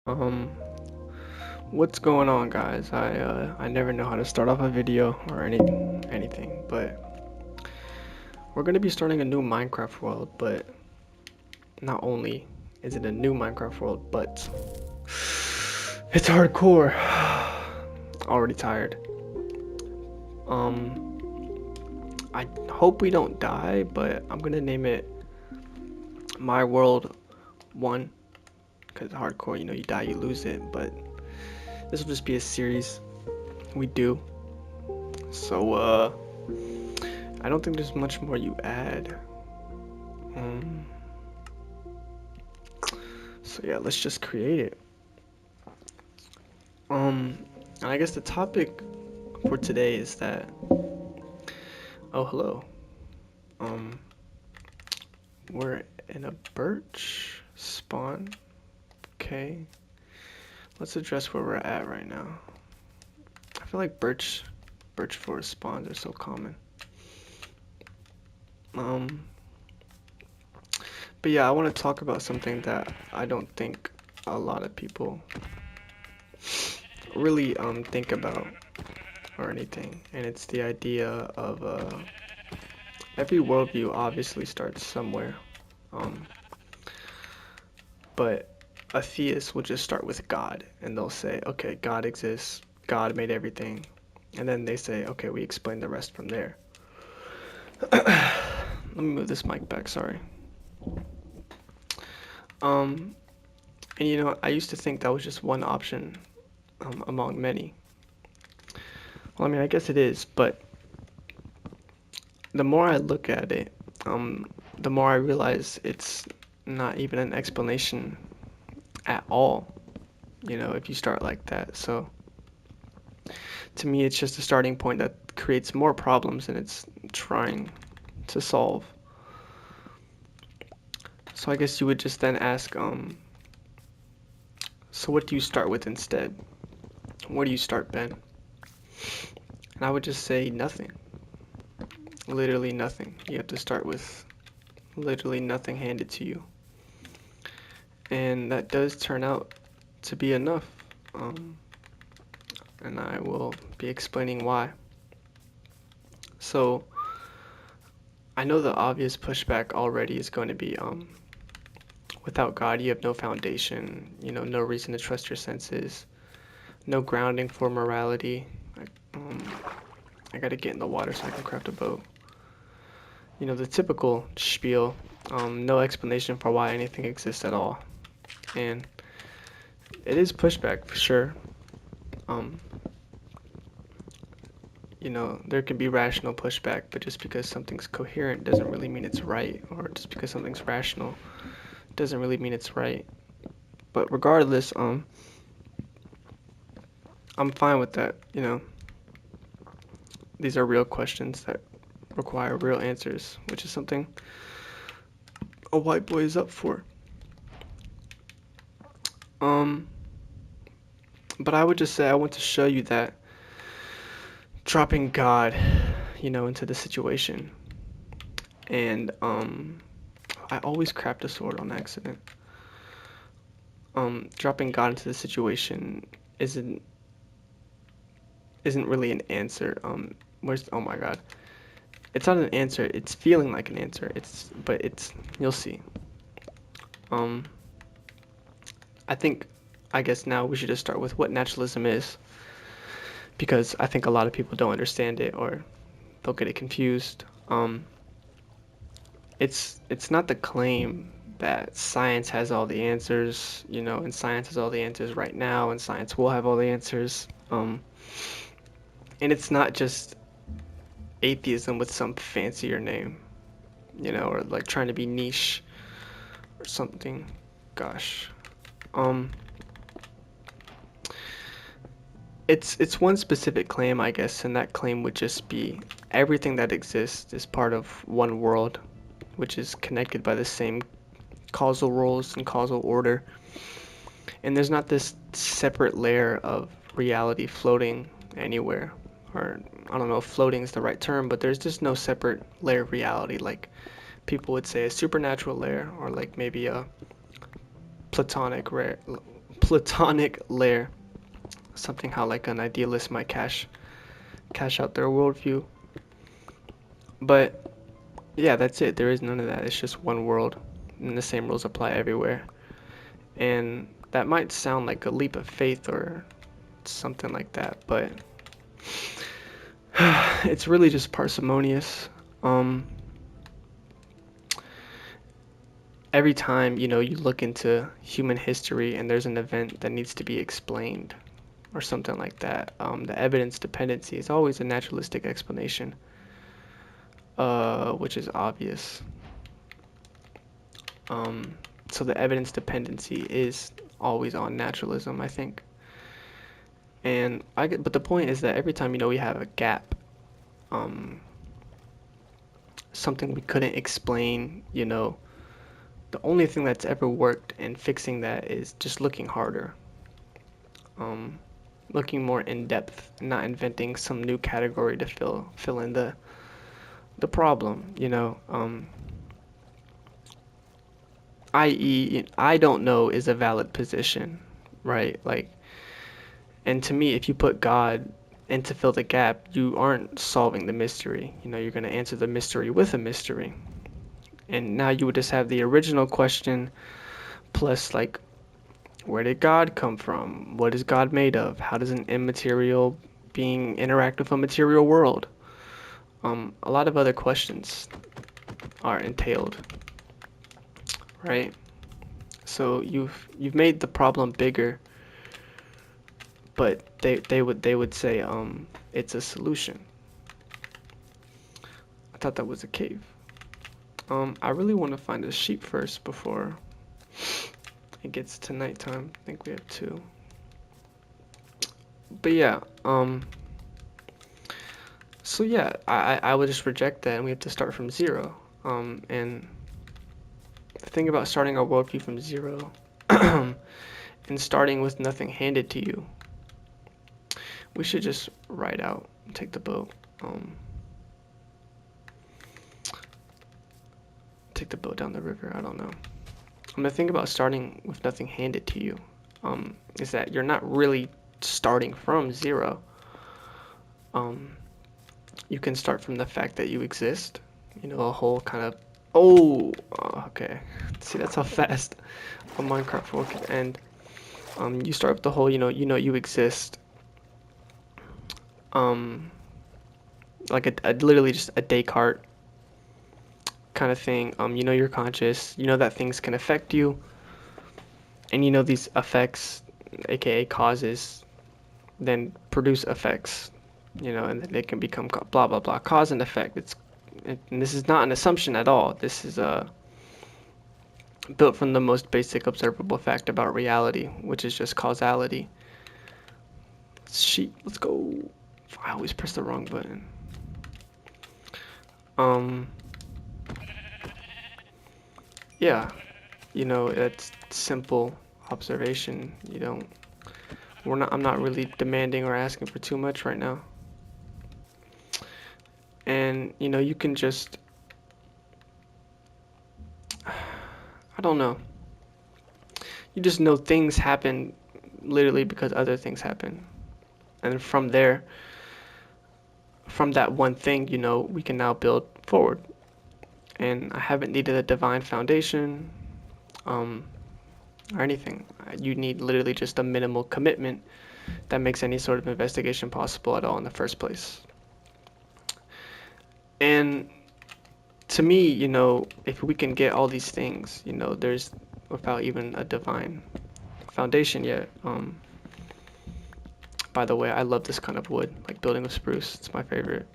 Um, what's going on, guys? I never know how to start off a video or anything, but we're gonna be starting a new Minecraft world. But not only is it a new Minecraft world, but it's hardcore. Already tired. I hope we don't die, but I'm gonna name it My World 1, because hardcore, you die, you lose it. But this will just be a series we do. So I don't think there's much more you add. Um, so yeah, let's just create it. And I guess the topic for today is that. Oh, hello. Um, we're in a birch spawn. Okay. Let's address where we're at right now. I feel like birch forest spawns are so common. Um, but yeah, I want to talk about something that I don't think a lot of people really think about or anything, and it's the idea of every worldview obviously starts somewhere, um, but a theist will just start with God, and they'll say, okay, God exists, God made everything, and then they say, okay, we explain the rest from there. Let me move this mic back, sorry. Um, and I used to think that was just one option among many. Well, I mean, I guess it is, but the more I look at it, the more I realize it's not even an explanation at all, if you start like that. So to me, it's just a starting point that creates more problems than it's trying to solve. So I guess you would just then ask, so what do you start with instead? Where do you start, Ben? And I would just say nothing. Literally nothing. You have to start with literally nothing handed to you. And that does turn out to be enough. Um, and I will be explaining why. So, I know the obvious pushback already is going to be without God, you have no foundation, no reason to trust your senses, no grounding for morality. Um, I gotta get in the water so I can craft a boat. The typical spiel, no explanation for why anything exists at all. And it is pushback for sure. Um, there can be rational pushback, but just because something's coherent doesn't really mean it's right, or just because something's rational doesn't really mean it's right. But regardless, I'm fine with that, These are real questions that require real answers, which is something a white boy is up for. Um, but I would just say I want to show you that dropping God, into the situation, and I always craft a sword on accident. Dropping God into the situation isn't really an answer. Oh my God, it's not an answer. It's feeling like an answer. But you'll see. Um, I think, I guess now we should just start with what naturalism is, because I think a lot of people don't understand it or they'll get it confused. It's not the claim that science has all the answers, and science has all the answers right now, and science will have all the answers. And it's not just atheism with some fancier name, or like trying to be niche or something. Gosh. Um, it's one specific claim, I guess, and that claim would just be everything that exists is part of one world, which is connected by the same causal rules and causal order. And there's not this separate layer of reality floating anywhere. Or I don't know if floating is the right term, but there's just no separate layer of reality. Like people would say a supernatural layer, or like maybe a platonic platonic layer, something how like an idealist might cash out their worldview. But yeah, that's it. There is none of that. It's just one world, and the same rules apply everywhere. And that might sound like a leap of faith or something like that, but it's really just parsimonious. Every time, you look into human history and there's an event that needs to be explained or something like that, the evidence dependency is always a naturalistic explanation, which is obvious. So the evidence dependency is always on naturalism, I think. But the point is that every time, we have a gap, something we couldn't explain, the only thing that's ever worked in fixing that is just looking harder, looking more in depth, not inventing some new category to fill in the problem, i.e., I don't know is a valid position, right? Like, and to me, if you put God in to fill the gap, you aren't solving the mystery. You're going to answer the mystery with a mystery. And now you would just have the original question plus, like, where did God come from? What is God made of? How does an immaterial being interact with a material world? A lot of other questions are entailed, right? So you've made the problem bigger, but they would say it's a solution. I thought that was a cave. I really want to find a sheep first before it gets to nighttime. I think we have two. But yeah, so yeah, I would just reject that, and we have to start from zero. And the thing about starting our worldview from zero and starting with nothing handed to you, we should just ride out and take the boat. Take the boat down the river. I don't know. The thing about starting with nothing handed to you is that you're not really starting from zero. You can start from the fact that you exist. A whole kind of okay. See, that's how fast a Minecraft world can end. You start with the whole, you exist. Like a literally just a Descartes kind of thing. You're conscious. That things can affect you, and these effects, aka causes, then produce effects. And then they can become blah blah blah, cause and effect. And this is not an assumption at all. This is built from the most basic observable fact about reality, which is just causality. Sheep, let's go. I always press the wrong button. Yeah, it's simple observation. I'm not really demanding or asking for too much right now. And, you can just, I don't know. You just know things happen literally because other things happen. And from there, from that one thing, we can now build forward. And I haven't needed a divine foundation, or anything. You need literally just a minimal commitment that makes any sort of investigation possible at all in the first place. And to me, if we can get all these things, there's without even a divine foundation yet. By the way, I love this kind of wood, like building with spruce. It's my favorite.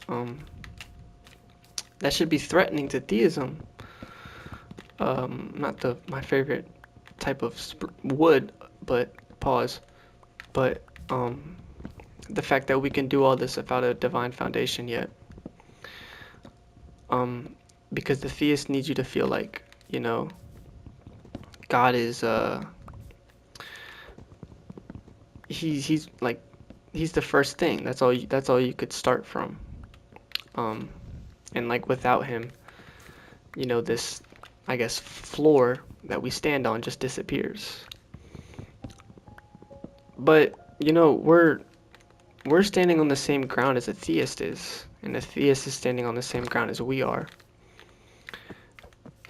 That should be threatening to theism. Not my favorite type of wood, but pause. But the fact that we can do all this without a divine foundation yet. Because the theist needs you to feel like, God is he's like he's the first thing. That's all you could start from. And like without him, this, I guess, floor that we stand on just disappears. But we're standing on the same ground as a theist is, and a theist is standing on the same ground as we are.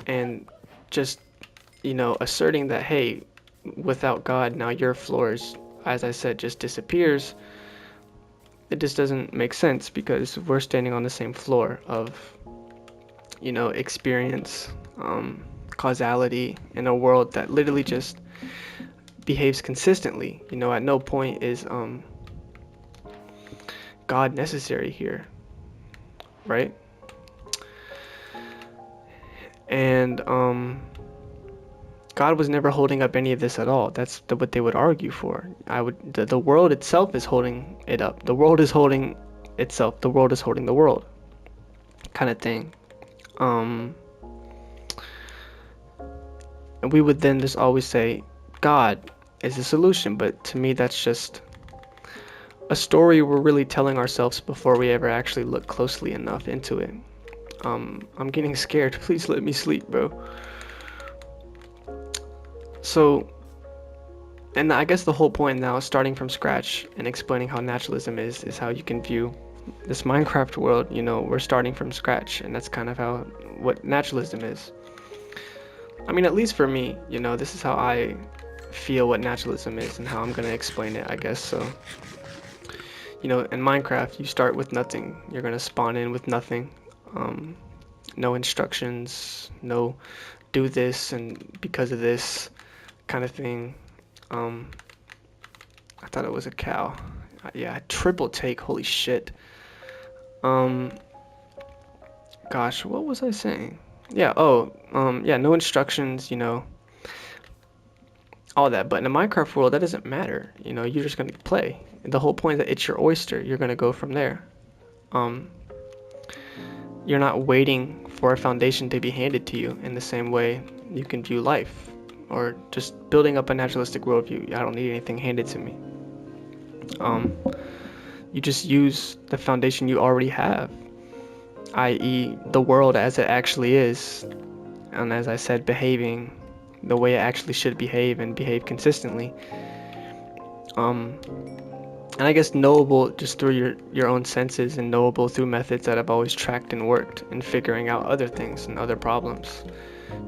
And just, asserting that, hey, without God, now your floors, as I said, just disappears. It just doesn't make sense because we're standing on the same floor of, experience, causality in a world that literally just behaves consistently. At no point is God necessary here, right? And God was never holding up any of this at all. That's what they would argue for. The world itself is holding it up. The world is holding itself. The world is holding the world, kind of thing. Um, and we would then just always say God is the solution, but to me that's just a story we're really telling ourselves before we ever actually look closely enough into it. I'm getting scared. Please let me sleep, bro. So, and I guess the whole point now, starting from scratch and explaining how naturalism is how you can view this Minecraft world. We're starting from scratch, and that's kind of what naturalism is. I mean, at least for me, this is how I feel what naturalism is and how I'm gonna explain it, I guess. So, in Minecraft, you start with nothing. You're gonna spawn in with nothing. Um, no instructions, no do this and because of this kind of thing. Um, I thought it was a cow. Yeah, triple take. Holy shit. Um, gosh, what was I saying? Yeah. Oh, yeah. No instructions. All that. But in a Minecraft world, that doesn't matter. You're just gonna play. The whole point is that it's your oyster. You're gonna go from there. Um, you're not waiting for a foundation to be handed to you in the same way you can view life, or just building up a naturalistic worldview. I don't need anything handed to me. Um, you just use the foundation you already have, i.e., the world as it actually is, and as I said, behaving the way it actually should behave and behave consistently. Um, and I guess knowable just through your own senses and knowable through methods that have always tracked and worked in figuring out other things and other problems.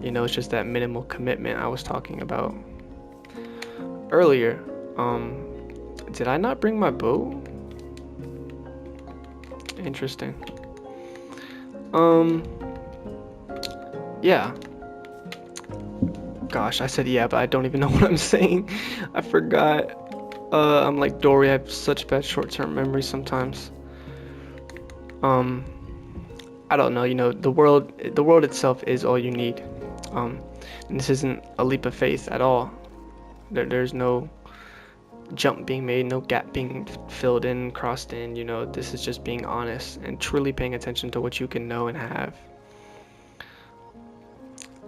It's just that minimal commitment I was talking about earlier. Did I not bring my bow? Interesting. Yeah. Gosh, I said yeah, but I don't even know what I'm saying. I forgot. I'm like Dory. I have such bad short-term memory sometimes. Um, I don't know. The world itself is all you need. And this isn't a leap of faith at all. There's no jump being made, no gap being filled in, crossed in. This is just being honest and truly paying attention to what you can know and have.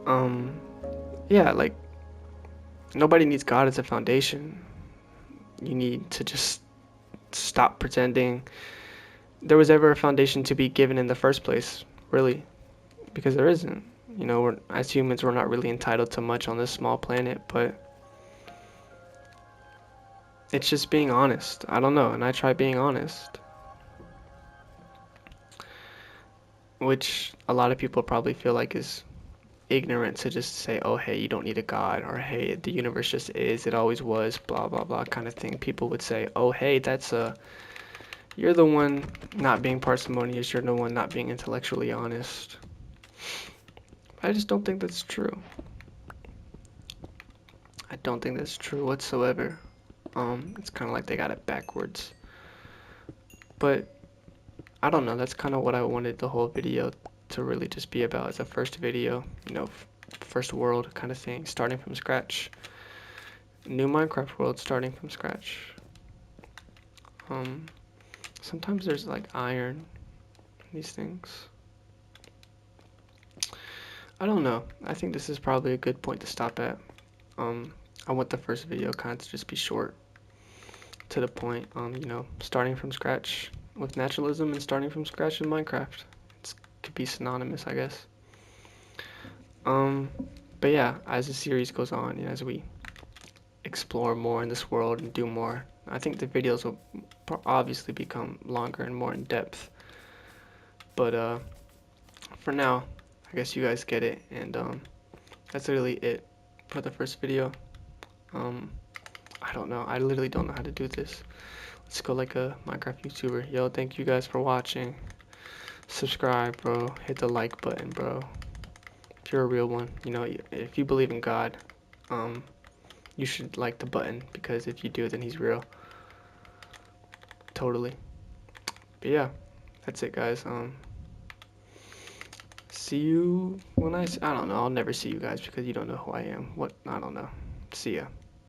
Um, yeah, like nobody needs God as a foundation. You need to just stop pretending there was ever a foundation to be given in the first place, really, because there isn't. As humans, we're not really entitled to much on this small planet, but it's just being honest. I don't know, and I try being honest, which a lot of people probably feel like is ignorant to just say, oh, hey, you don't need a God, or hey, the universe just is, it always was, blah, blah, blah, kind of thing. People would say, oh, hey, you're the one not being parsimonious, you're the one not being intellectually honest. I just don't think that's true. I don't think that's true whatsoever. It's kind of like they got it backwards. But I don't know, that's kind of what I wanted the whole video to really just be about as a first video, first world kind of thing, starting from scratch. New Minecraft world starting from scratch. Sometimes there's like iron in these things. I don't know. I think this is probably a good point to stop at. I want the first video kind of to just be short, to the point. Starting from scratch with naturalism and starting from scratch in Minecraft. It could be synonymous, I guess. But yeah, as the series goes on, as we explore more in this world and do more. I think the videos will obviously become longer and more in depth. But for now, I guess you guys get it, and that's literally it for the first video. Um, I don't know. I literally don't know how to do this. Let's go like a Minecraft YouTuber. Yo, thank you guys for watching. Subscribe, bro. Hit the like button, bro. If you're a real one, you know, if you believe in God, um, you should like the button because if you do, then he's real. Totally. But yeah, that's it, guys. See you when I don't know. I'll never see you guys because you don't know who I am. What? I don't know. See ya.